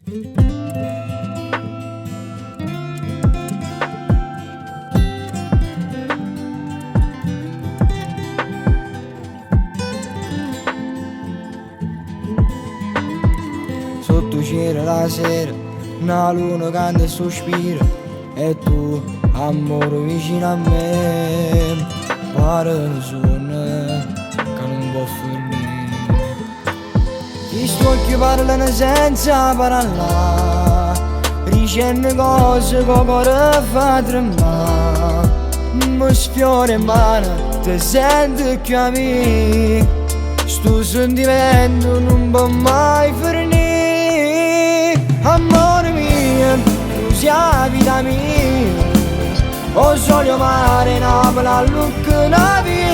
Sotto c'era la sera, una luna canta e sospira, e tu, amore, vicino a me, pare un sogno che non può finire. Ti sto occhi parlano senza parlare, dicendo cose che cuore fa tremare. Mi sfiora in mano, ti sento più amico, sto sentimento non può mai finire. Amore mio, tu sei la vita mia, o solo mare, Napoli, a Lucca, Navi.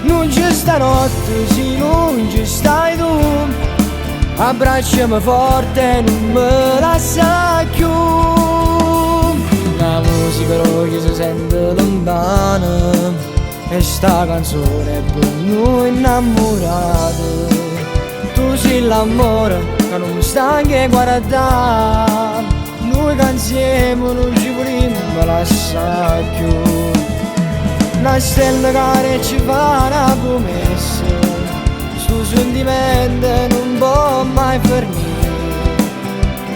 Non c'è stanotte, se non ci stai tu, abbracciami forte, non me lascia più. La musica che si sente lontana, e sta canzone è per noi innamorati. Tu sei l'amore che non mi stanchi a guardare, noi che insieme non ci vogliamo lasciare più. Una stella che ci fa una promessa, sto sentimento non può mai finire.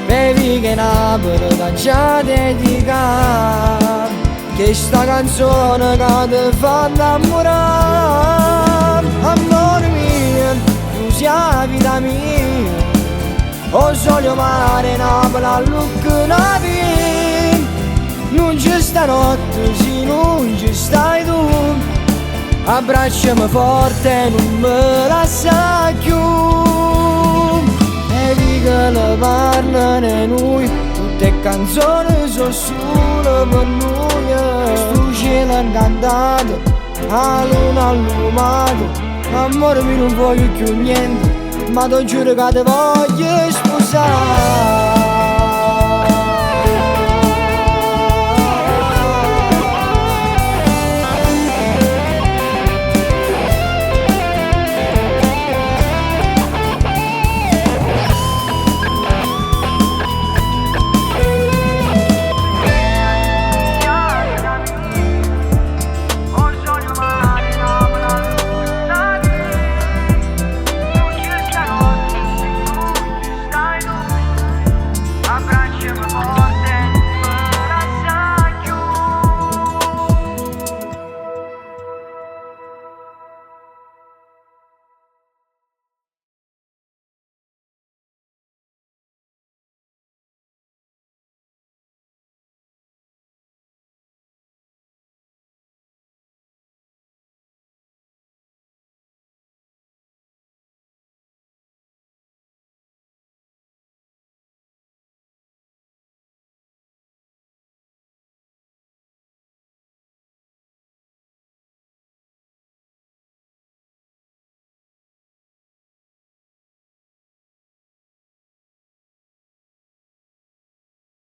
Bevi che Napoli t'ha già dedicato, che sta canzone che ti fa innamorare. Amore mio, tu sei la vita mia, o solo mare, Napoli, a Lucca, Navi. Non c'è stanotte, se non ci stai tu, abbracciami forte, non me lascia più. E di che le parlano noi, tutte canzoni sono solo per noi. Sto cielo incantato, la luna allumata, amore mio non voglio più niente, ma ti giuro che ti voglio sposare.